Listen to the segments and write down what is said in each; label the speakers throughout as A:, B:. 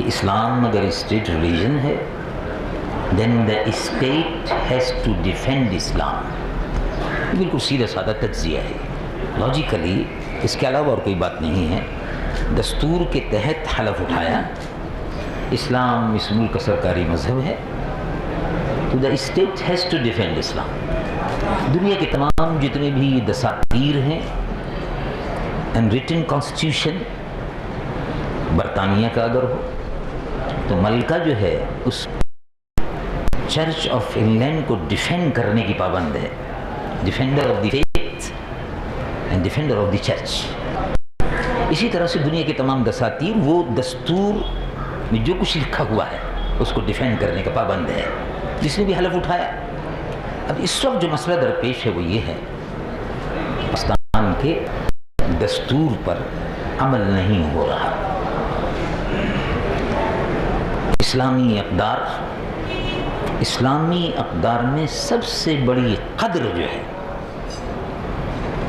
A: کہ اسلام اگر state religion ہے then the state has to defend اسلام. بالکل سیدھا سادہ تجزیہ ہے لاجیکلی، اس کے علاوہ اور کوئی بات نہیں ہے. دستور کے تحت حلف اٹھایا اسلام اس ملک کا سرکاری مذہب ہے، تو the state has to defend اسلام. دنیا کے تمام جتنے بھی دساتیر ہیں and written constitution، برطانیہ کا اگر ہو تو ملکہ جو ہے اس چرچ آف انگلینڈ کو ڈیفینڈ کرنے کی پابند ہے، defender of the faith and defender of the church. اسی طرح سے دنیا کے تمام دساتیر وہ دستور میں جو کچھ لکھا ہوا ہے اس کو ڈیفینڈ کرنے کا پابند ہے، جس نے بھی حلف اٹھایا. اب اس وقت جو مسئلہ درپیش ہے وہ یہ ہے پاکستان کے دستور پر عمل نہیں ہو رہا. اسلامی اقدار میں سب سے بڑی قدر جو ہے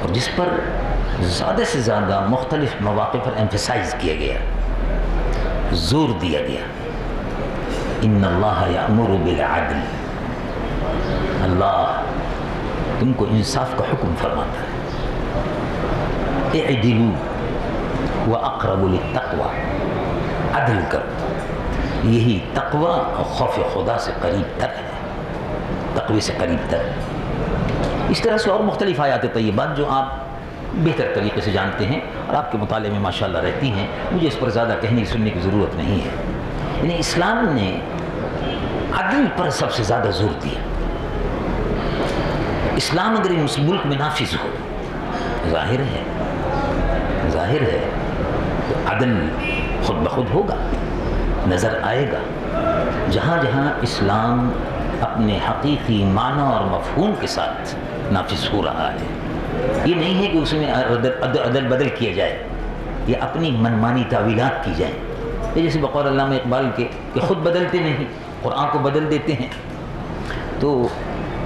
A: اور جس پر زیادہ سے زیادہ مختلف مواقع پر ایمفسائز کیا گیا، زور دیا گیا، ان اللہ یأمر بالعدل، اللہ تم کو انصاف کا حکم فرماتا ہے. اعدلوا واقرب للتقوی، عدل کرو، یہی تقوی اور خوف خدا سے قریب تر ہے، تقوی سے قریب تر ہے. اس طرح سے اور مختلف آیات طیبات جو آپ بہتر طریقے سے جانتے ہیں اور آپ کے مطالعے میں ماشاءاللہ رہتی ہیں، مجھے اس پر زیادہ کہنے سننے کی ضرورت نہیں ہے. یعنی اسلام نے عدل پر سب سے زیادہ زور دیا. اسلام اگر اس ملک میں نافذ ہو، ظاہر ہے تو عدل خود بخود ہوگا، نظر آئے گا. جہاں جہاں اسلام اپنے حقیقی معنی اور مفہوم کے ساتھ نافذ ہو رہا ہے، یہ نہیں ہے کہ اس میں عدل بدل کیا جائے یا اپنی منمانی تعویلات کی جائیں. یہ جیسے بقول علامہ اقبال کے کہ خود بدلتے نہیں، قرآن کو بدل دیتے ہیں. تو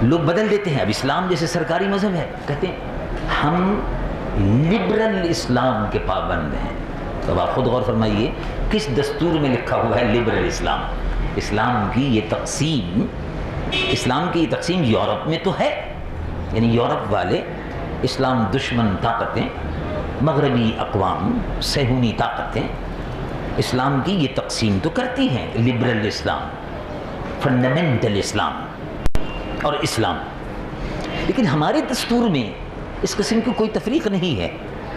A: لوگ بدل دیتے ہیں. اب اسلام جیسے سرکاری مذہب ہے، کہتے ہیں ہم لبرل اسلام کے پابند ہیں. تو آپ خود غور فرمائیے کس دستور میں لکھا ہوا ہے لبرل اسلام؟ اسلام کی یہ تقسیم یورپ میں تو ہے. یعنی یورپ والے اسلام دشمن طاقتیں، مغربی اقوام، صہیونی طاقتیں اسلام کی یہ تقسیم تو کرتی ہیں، لبرل اسلام، فنڈامنٹل اسلام اور اسلام. لیکن ہمارے دستور میں اس قسم کی کوئی تفریق نہیں ہے.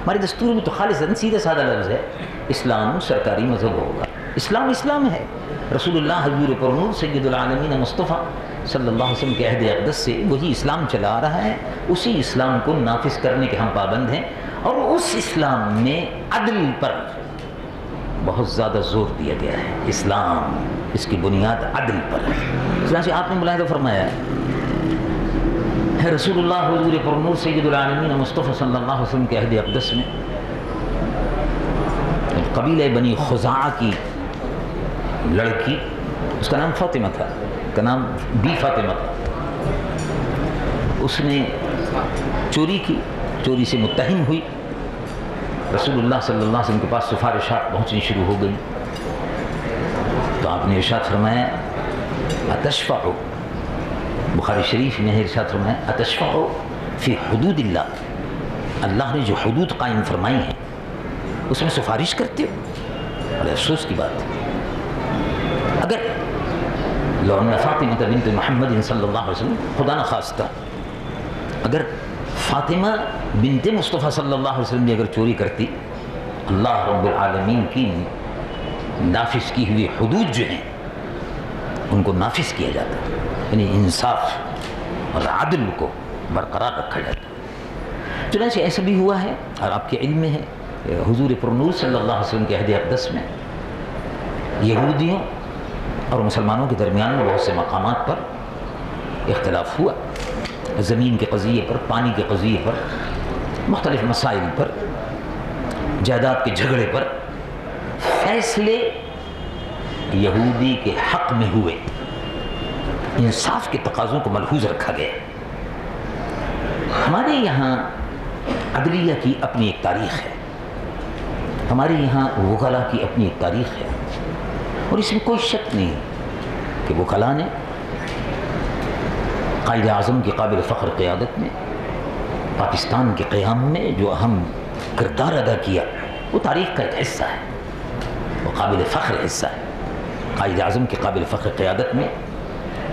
A: ہمارے دستور میں تو خالصاً سیدھا سادہ لفظ ہے، اسلام سرکاری مذہب ہوگا. اسلام ہے. رسول اللہ حضور پرنور سید العالمین مصطفیٰ صلی اللہ علیہ وسلم کے عہد اقدس سے وہی اسلام چلا آ رہا ہے. اسی اسلام کو نافذ کرنے کے ہم پابند ہیں، اور اس اسلام میں عدل پر بہت زیادہ زور دیا گیا ہے. اسلام اس کی بنیاد عدل پر ہے. چنانچہ آپ نے ملاحظہ فرمایا ہے رسول اللہ حضور پرنور سید العالمین مصطفیٰ صلی اللہ علیہ وسلم کے عہد اقدس میں قبیلہ بنی خزاعہ کی لڑکی، اس کا نام فاطمہ تھا، کا نام بی فاطمہ تھا، اس نے چوری کی، چوری سے متہم ہوئی. رسول اللہ صلی اللہ علیہ وسلم کے پاس سفارشات پہنچنی شروع ہو گئی. تو آپ نے ارشاد فرمایا اتشفع، بخاری شریف میں ارشاد فرمایا اتشفع فی حدود اللہ، اللہ نے جو حدود قائم فرمائی ہیں اس میں سفارش کرتے ہو. بڑے افسوس کی بات ہے. اگر لو ان فاطمہ بنت محمد صلی اللہ علیہ وسلم، خدا نخواستہ اگر فاطمہ بنت مصطفیٰ صلی اللہ علیہ وسلم بھی اگر چوری کرتی، اللہ رب العالمین کی نافذ کی ہوئی حدود جو ہیں ان کو نافذ کیا جاتا، یعنی انصاف اور عدل کو برقرار رکھا جاتا. چنانچہ ایسا بھی ہوا ہے اور آپ کے علم میں ہے، حضور پرنور صلی اللہ علیہ وسلم کے عہد اقدس میں یہودیوں اور مسلمانوں کے درمیان بہت سے مقامات پر اختلاف ہوا، زمین کے قضیے پر، پانی کے قضیے پر، مختلف مسائل پر، جائیداد کے جھگڑے پر. فیصلے یہودی کے حق میں ہوئے، انصاف کے تقاضوں کو ملحوظ رکھا گیا. ہمارے یہاں عدلیہ کی اپنی ایک تاریخ ہے، ہمارے یہاں وکلا کی اپنی ایک تاریخ ہے. اور اس میں کوئی شک نہیں کہ وکلاء نے قائد اعظم کی قابل فخر قیادت میں پاکستان کے قیام میں جو اہم کردار ادا کیا وہ تاریخ کا ایک حصہ ہے، وہ قابل فخر حصہ ہے۔ قائد اعظم کی قابل فخر قیادت میں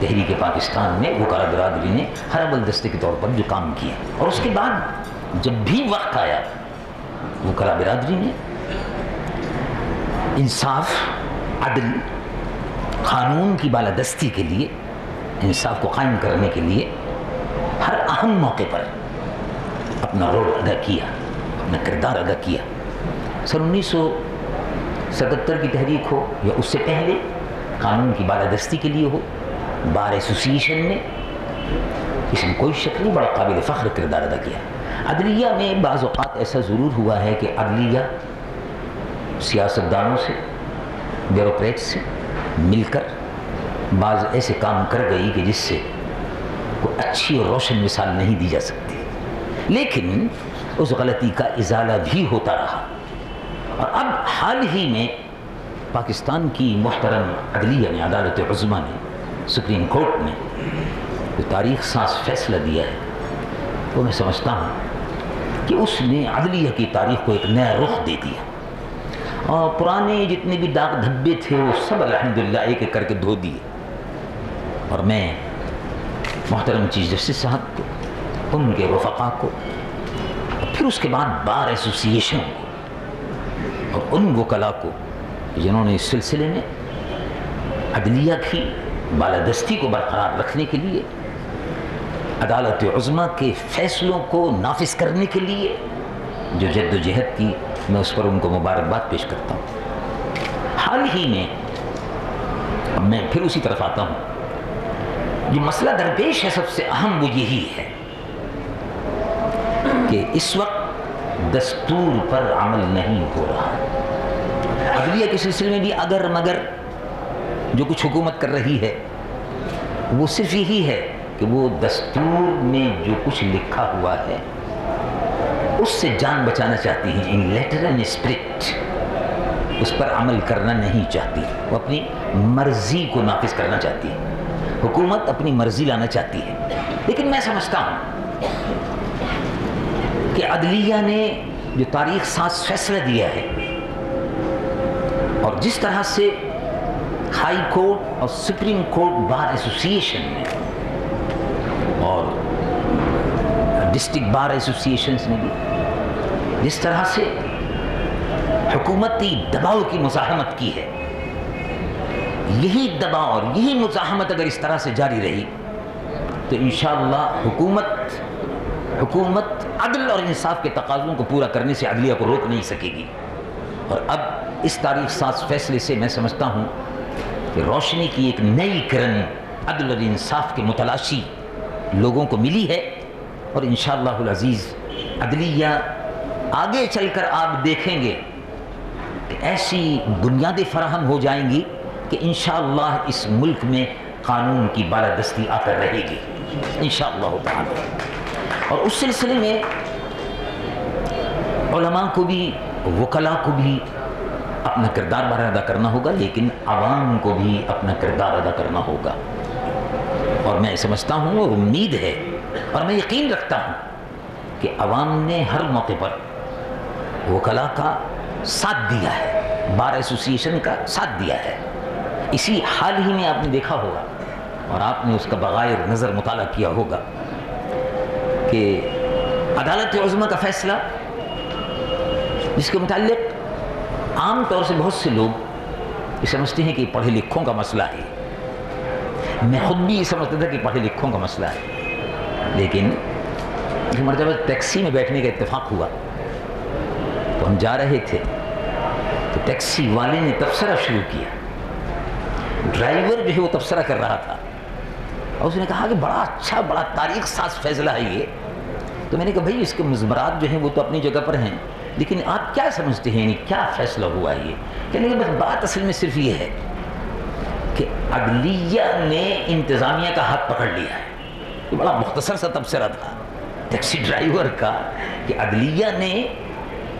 A: تحریک پاکستان میں وکلاء برادری نے ہر اول دستے کے طور پر جو کام کیا، اور اس کے بعد جب بھی وقت آیا وکلاء برادری نے انصاف، عدل، قانون کی بالادستی کے لیے، انصاف کو قائم کرنے کے لیے ہر اہم موقع پر اپنا رول ادا کیا، اپنا کردار ادا کیا۔ سن 1977 کی تحریک ہو یا اس سے پہلے قانون کی بالادستی کے لیے ہو، بار ایسوسیشن نے، اس میں کوئی شک نہیں، بڑا قابل فخر کردار ادا کیا۔ عدلیہ میں بعض اوقات ایسا ضرور ہوا ہے کہ عدلیہ سیاستدانوں سے، بیوروکریٹ سے مل کر بعض ایسے کام کر گئی کہ جس سے کوئی اچھی اور روشن مثال نہیں دی جا سکتی، لیکن اس غلطی کا ازالہ بھی ہوتا رہا۔ اور اب حال ہی میں پاکستان کی محترم عدلیہ نے، عدالت عظمیٰ نے، سپریم کورٹ نے جو تاریخ ساز فیصلہ دیا ہے، وہ میں سمجھتا ہوں کہ اس نے عدلیہ کی تاریخ کو ایک نیا رخ دے دیا، اور پرانے جتنے بھی داغ دھبے تھے وہ سب الحمدللہ ایک ایک کر کے دھو دیے۔ اور میں محترم چیف جسٹس صاحب کو، ان کے رفقا کو، پھر اس کے بعد بار ایسوسیشن کو اور ان وکلاء کو جنہوں نے اس سلسلے میں عدلیہ کی بالادستی کو برقرار رکھنے کے لیے، عدالت عظمیٰ کے فیصلوں کو نافذ کرنے کے لیے جو جد و جہد کی، میں اس پر ان کو مبارکباد پیش کرتا ہوں۔ حال ہی میں پھر اسی طرف آتا ہوں، جو مسئلہ درپیش ہے سب سے اہم وہ یہی ہے کہ اس وقت دستور پر عمل نہیں ہو رہا۔ عدلیہ کے سلسلے میں بھی اگر مگر جو کچھ حکومت کر رہی ہے وہ صرف یہی ہے کہ وہ دستور میں جو کچھ لکھا ہوا ہے اس سے جان بچانا چاہتی ہیں، ان لیٹر اینڈ اسپرٹ اس پر عمل کرنا نہیں چاہتی، وہ اپنی مرضی کو نافذ کرنا چاہتی ہے، حکومت اپنی مرضی لانا چاہتی ہے۔ لیکن میں سمجھتا ہوں کہ عدلیہ نے جو تاریخ ساز فیصلہ دیا ہے، اور جس طرح سے ہائی کورٹ اور سپریم کورٹ بار ایسوسیشن نے اور ڈسٹرکٹ بار ایسوسیشنز نے بھی جس طرح سے حکومتی دباؤ کی مزاحمت کی ہے، یہی دباؤ اور یہی مزاحمت اگر اس طرح سے جاری رہی تو انشاءاللہ حکومت عدل اور انصاف کے تقاضوں کو پورا کرنے سے عدلیہ کو روک نہیں سکے گی۔ اور اب اس تاریخ ساز فیصلے سے میں سمجھتا ہوں کہ روشنی کی ایک نئی کرن عدل اور انصاف کے متلاشی لوگوں کو ملی ہے، اور انشاءاللہ العزیز عدلیہ آگے چل کر آپ دیکھیں گے کہ ایسی بنیادیں فراہم ہو جائیں گی کہ انشاءاللہ اس ملک میں قانون کی بالادستی آ کر رہے گی انشاءاللہ تعالی۔ اور اس سلسلے میں علماء کو بھی، وکلاء کو بھی اپنا کردار بہر ادا کرنا ہوگا، لیکن عوام کو بھی اپنا کردار ادا کرنا ہوگا۔ اور میں سمجھتا ہوں اور امید ہے اور میں یقین رکھتا ہوں کہ عوام نے ہر موقع پر وکلاء کا ساتھ دیا ہے، بار ایسوسیشن کا ساتھ دیا ہے۔ اسی حال ہی میں آپ نے دیکھا ہوگا اور آپ نے اس کا بغیر نظر مطالعہ کیا ہوگا کہ عدالت عظمیٰ کا فیصلہ، جس کے متعلق عام طور سے بہت سے لوگ یہ سمجھتے ہیں کہ پڑھے لکھوں کا مسئلہ ہے، میں خود بھی یہ سمجھتا تھا کہ پڑھے لکھوں کا مسئلہ ہے، لیکن ایک مرتبہ ٹیکسی میں بیٹھنے کا اتفاق ہوا تو ہم جا رہے تھے تو ٹیکسی والے نے تبصرہ شروع کیا، ڈرائیور جو ہے وہ تبصرہ کر رہا تھا اور اس نے کہا کہ بڑا اچھا، بڑا تاریخ ساز فیصلہ ہے یہ۔ تو میں نے کہا بھائی اس کے مضمرات جو ہیں وہ تو اپنی جگہ پر ہیں، لیکن آپ کیا سمجھتے ہیں، یعنی کیا فیصلہ ہوا ہے یہ؟ کہنے کہ بس بات اصل میں صرف یہ ہے کہ عدلیہ نے انتظامیہ کا ہاتھ پکڑ لیا ہے۔ یہ بڑا مختصر سا تبصرہ تھا ٹیکسی ڈرائیور کا کہ عدلیہ نے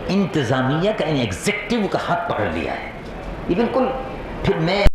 A: انتظامیہ کا، یعنی ایگزیکٹو کا ہاتھ پکڑ لیا ہے۔ یہ بالکل پھر میں